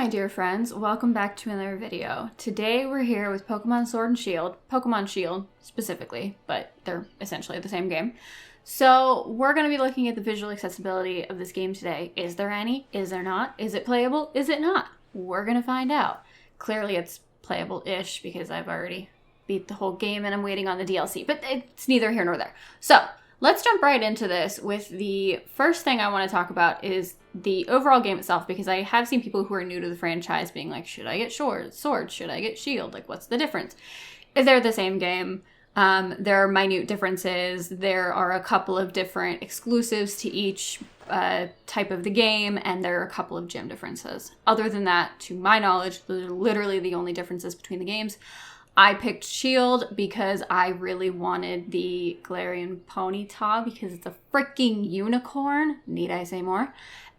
my dear friends, welcome back to another video. Today we're here with Pokemon Sword and Shield, Pokemon Shield specifically, but they're essentially the same game. So we're going to be looking at the visual accessibility of this game today. Is there any? Is there not? Is it playable? Is it not? We're going to find out. Clearly it's playable-ish because I've already beat the whole game and I'm waiting on the DLC, but it's neither here nor there. So let's jump right into this with the first thing I want to talk about is the overall game itself, because I have seen people who are new to the franchise being like, should I get Sword? Should I get Shield? Like, what's the difference? They're the same game. There are minute differences. There are a couple of different exclusives to each type of the game, and there are a couple of gym differences. Other than that, to my knowledge, those are literally the only differences between the games. I picked Shield because I really wanted the Galarian Ponyta because it's a freaking unicorn. Need I say more?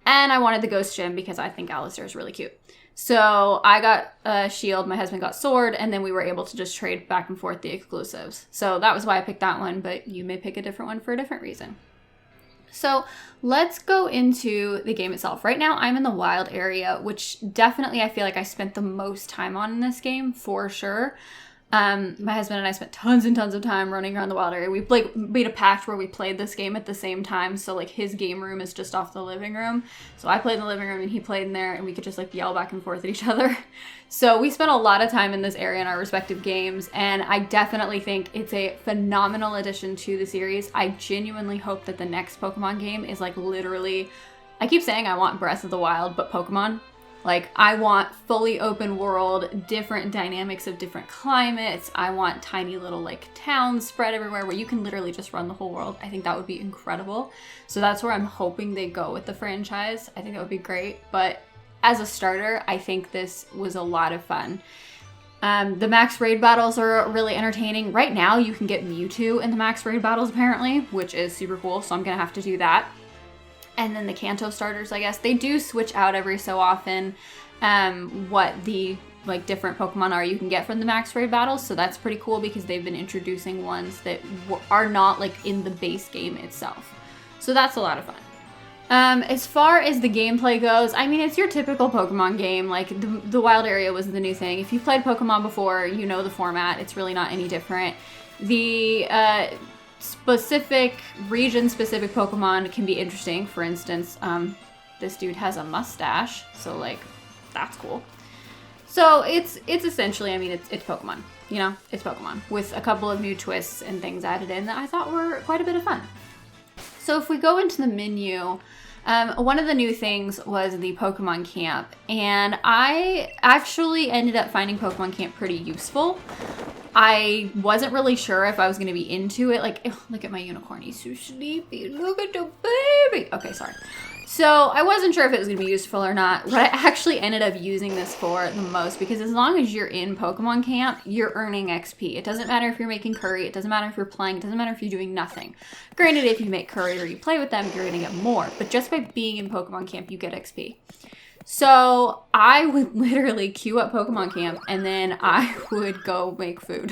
And I wanted the Ghost Gym because I think Alistair is really cute. So I got Shield, my husband got Sword, and then we were able to just trade back and forth the exclusives. So that was why I picked that one, but you may pick a different one for a different reason. So let's go into the game itself. Right now I'm in the wild area, which definitely I feel like I spent the most time on in this game, for sure. My husband and I spent tons and tons of time running around the wild area. We made a pact where we played this game at the same time. So like his game room is just off the living room. So I played in the living room and he played in there, and we could just like yell back and forth at each other. So we spent a lot of time in this area in our respective games. And I definitely think it's a phenomenal addition to the series. I genuinely hope that the next Pokemon game is like literally, I keep saying I want Breath of the Wild, but Pokemon. Like, I want fully open world, different dynamics of different climates. I want tiny little, like, towns spread everywhere where you can literally just run the whole world. I think that would be incredible. So that's where I'm hoping they go with the franchise. I think that would be great. But as a starter, I think this was a lot of fun. The max raid battles are really entertaining. Right now, you can get Mewtwo in the max raid battles, apparently, which is super cool. So I'm going to have to do that. And then the Kanto starters, I guess, they do switch out every so often what the like different Pokemon are you can get from the max raid battles. So that's pretty cool because they've been introducing ones that are not like in the base game itself. So that's a lot of fun. As far as the gameplay goes, I mean, it's your typical Pokemon game. Like the wild area was the new thing. If you've played Pokemon before, you know the format. It's really not any different. The specific region-specific Pokemon can be interesting. For instance, this dude has a mustache, so like that's cool. So it's essentially, I mean, it's Pokemon. You know, it's Pokemon with a couple of new twists and things added in that I thought were quite a bit of fun. So if we go into the menu, one of the new things was the Pokemon Camp, and I actually ended up finding Pokemon Camp pretty useful. I wasn't really sure if I was going to be into it. Like, ew, look at my unicorn. He's so sleepy. Look at the baby. Okay, sorry. So I wasn't sure if it was going to be useful or not. What I actually ended up using this for the most, because as long as you're in Pokemon Camp, you're earning XP. It doesn't matter if you're making curry. It doesn't matter if you're playing. It doesn't matter if you're doing nothing. Granted, if you make curry or you play with them, you're going to get more. But just by being in Pokemon Camp, you get XP. So I would literally queue up Pokemon Camp and then I would go make food.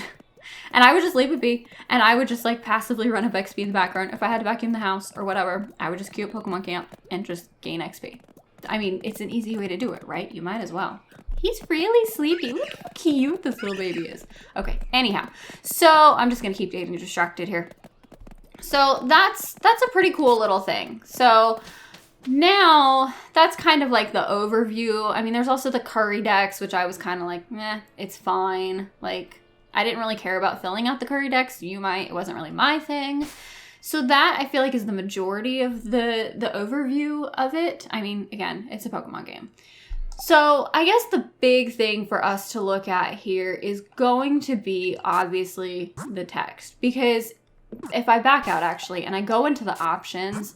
And I would just leave it be. And I would just like passively run up XP in the background. If I had to vacuum the house or whatever, I would just queue up Pokemon Camp and just gain XP. I mean, it's an easy way to do it, right? You might as well. He's really sleepy. Look how cute this little baby is. Okay, anyhow. So I'm just going to keep getting distracted here. So that's a pretty cool little thing. So now, that's kind of like the overview. I mean, there's also the curry decks, which I was kind of like, meh, it's fine. Like, I didn't really care about filling out the curry decks. You might. It wasn't really my thing. So that, I feel like, is the majority of the overview of it. I mean, again, it's a Pokemon game. So I guess the big thing for us to look at here is going to be, obviously, the text. Because if I back out, actually, and I go into the options,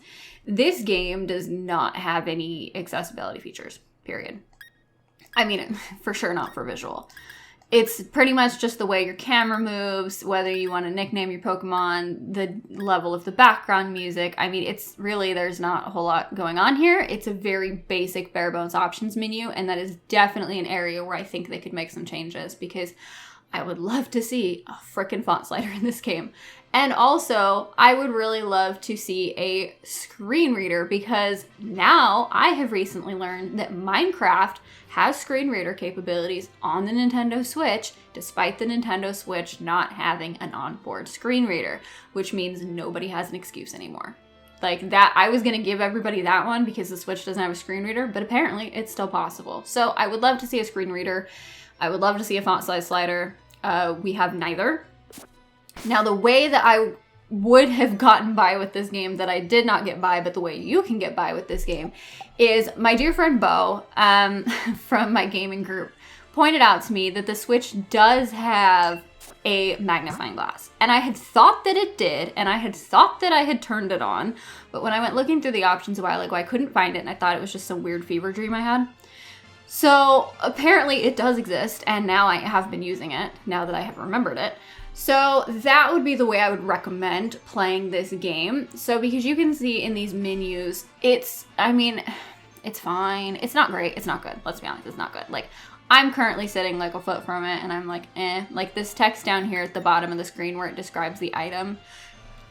this game does not have any accessibility features, period. I mean, for sure not for visual. It's pretty much just the way your camera moves, whether you want to nickname your Pokemon, the level of the background music. I mean, it's really, there's not a whole lot going on here. It's a very basic bare bones options menu, and that is definitely an area where I think they could make some changes because I would love to see a frickin' font slider in this game. And also, I would really love to see a screen reader, because now I have recently learned that Minecraft has screen reader capabilities on the Nintendo Switch, despite the Nintendo Switch not having an onboard screen reader, which means nobody has an excuse anymore. Like that, I was gonna give everybody that one because the Switch doesn't have a screen reader, but apparently it's still possible. So I would love to see a screen reader. I would love to see a font size slider. We have neither. Now, the way that I would have gotten by with this game that I did not get by, but the way you can get by with this game, is my dear friend Bo from my gaming group pointed out to me that the Switch does have a magnifying glass. And I had thought that it did, and I had thought that I had turned it on, but when I went looking through the options a while ago, I couldn't find it, and I thought it was just some weird fever dream I had. So apparently it does exist, and now I have been using it, now that I have remembered it. So that would be the way I would recommend playing this game. So because you can see in these menus, it's fine. It's not great. It's not good. Let's be honest, it's not good. Like, I'm currently sitting like a foot from it, and I'm like, like this text down here at the bottom of the screen where it describes the item,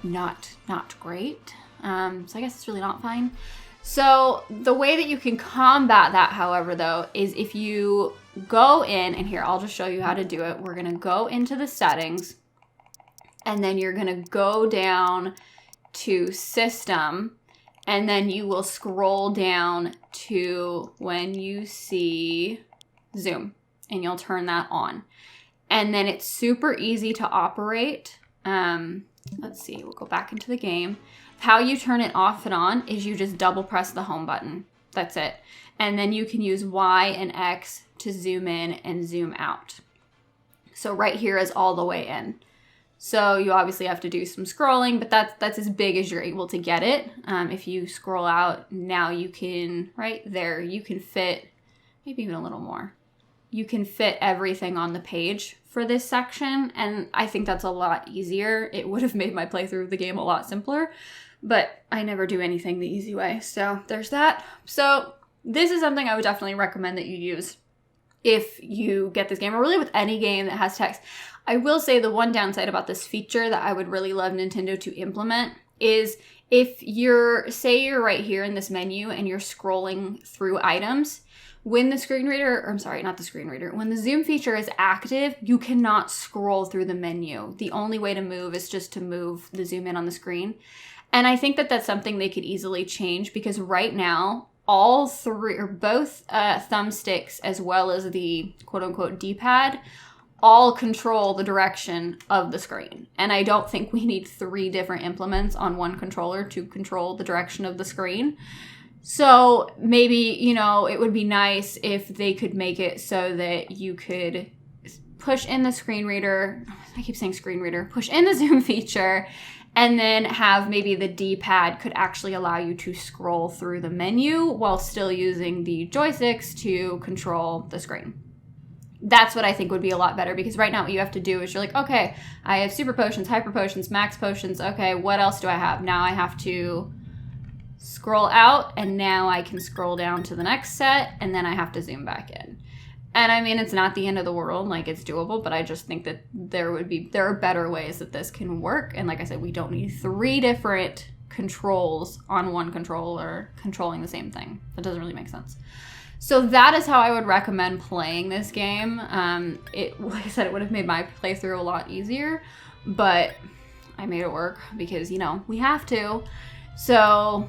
not great. So I guess it's really not fine. So the way that you can combat that, however, though, is if you go in, and here, I'll just show you how to do it. We're going to go into the settings, and then you're going to go down to System, and then you will scroll down to when you see Zoom, and you'll turn that on. And then it's super easy to operate. Let's see, we'll go back into the game. How you turn it off and on is you just double press the home button. That's it. And then you can use Y and X to zoom in and zoom out. So right here is all the way in. So you obviously have to do some scrolling, but that's as big as you're able to get it. If you scroll out, now you can, right there, you can fit maybe even a little more. You can fit everything on the page for this section, and I think that's a lot easier. It would have made my playthrough of the game a lot simpler, but I never do anything the easy way, so there's that. So this is something I would definitely recommend that you use if you get this game, or really with any game that has text. I will say the one downside about this feature that I would really love Nintendo to implement is if say you're right here in this menu and you're scrolling through items, when the screen reader, or I'm sorry, not the screen reader, when the zoom feature is active, you cannot scroll through the menu. The only way to move is just to move the zoom in on the screen. And I think that that's something they could easily change, because right now, all three, or both thumbsticks as well as the quote-unquote D-pad, all control the direction of the screen. And I don't think we need 3 different implements on one controller to control the direction of the screen. So maybe, it would be nice if they could make it so that you could push in the screen reader. I keep saying screen reader. Push in the zoom feature, and then have maybe the D-pad could actually allow you to scroll through the menu while still using the joysticks to control the screen. That's what I think would be a lot better, because right now what you have to do is you're like, okay, I have super potions, hyper potions, max potions. Okay, what else do I have? Now I have to scroll out, and now I can scroll down to the next set, and then I have to zoom back in. And I mean, it's not the end of the world, like it's doable, but I just think that there are better ways that this can work. And like I said, we don't need 3 different controls on one controller controlling the same thing. That doesn't really make sense. So that is how I would recommend playing this game. Like I said, it would have made my playthrough a lot easier, but I made it work because, we have to. So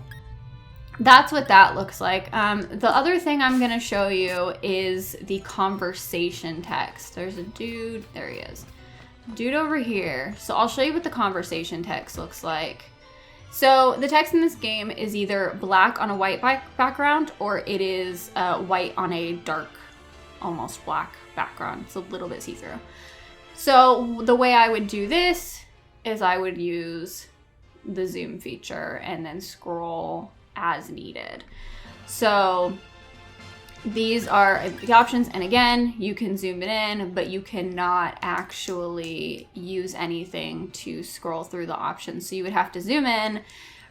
that's what that looks like. The other thing I'm going to show you is the conversation text. There's a dude. There he is. Dude over here. So I'll show you what the conversation text looks like. So the text in this game is either black on a white background, or it is white on a dark, almost black background. It's a little bit see-through. So the way I would do this is I would use the zoom feature and then scroll as needed. So these are the options, and again, you can zoom it in, but you cannot actually use anything to scroll through the options. So you would have to zoom in,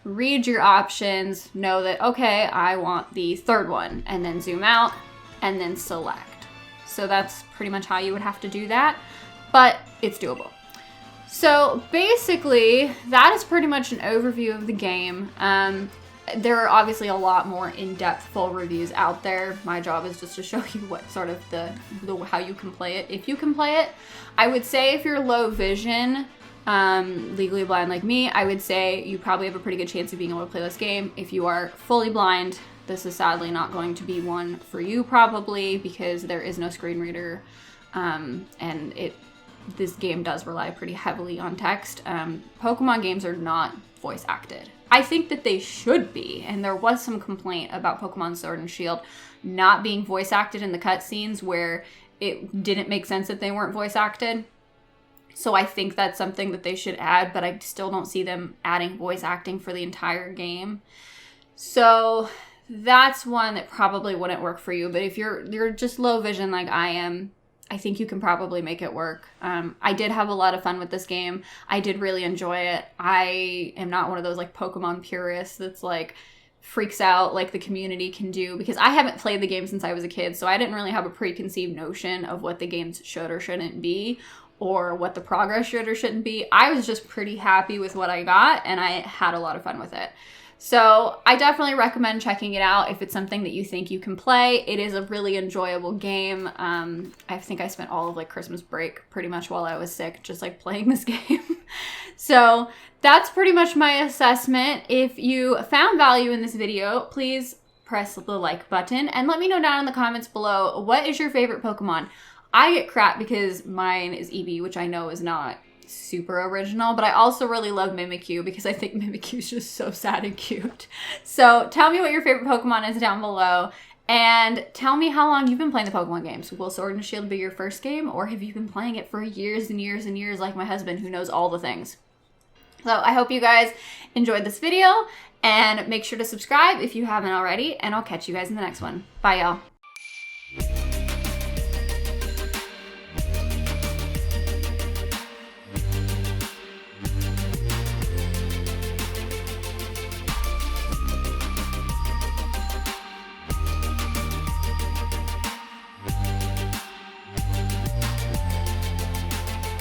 read your options, know that, okay, I want the 3rd one, and then zoom out, and then select. So that's pretty much how you would have to do that. but it's doable. So basically, that is pretty much an overview of the game. There are obviously a lot more in-depth full reviews out there. My job is just to show you what sort of how you can play it, if you can play it. I would say if you're low vision, legally blind like me, I would say you probably have a pretty good chance of being able to play this game. If you are fully blind, this is sadly not going to be one for you probably, because there is no screen reader, and this game does rely pretty heavily on text. Pokemon games are not voice acted. I think that they should be, and there was some complaint about Pokemon Sword and Shield not being voice acted in the cutscenes where it didn't make sense that they weren't voice acted. So I think that's something that they should add, but I still don't see them adding voice acting for the entire game. So that's one that probably wouldn't work for you. But if you're just low vision like I am, I think you can probably make it work. I did have a lot of fun with this game. I did really enjoy it. I am not one of those like Pokemon purists that's like freaks out like the community can do, because I haven't played the game since I was a kid, so I didn't really have a preconceived notion of what the games should or shouldn't be, or what the progress should or shouldn't be. I was just pretty happy with what I got, and I had a lot of fun with it. So I definitely recommend checking it out if it's something that you think you can play. It is a really enjoyable game. I think I spent all of like Christmas break pretty much while I was sick just like playing this game. So that's pretty much my assessment. If you found value in this video, please press the like button and let me know down in the comments below, what is your favorite Pokemon? I get crap because mine is Eevee, which I know is not super original, but I also really love Mimikyu because I think Mimikyu is just so sad and cute. So tell me what your favorite Pokemon is down below, and tell me how long you've been playing the Pokemon games. Will Sword and Shield be your first game, or have you been playing it for years and years and years like my husband who knows all the things? So I hope you guys enjoyed this video, and make sure to subscribe if you haven't already, and I'll catch you guys in the next one. Bye, y'all.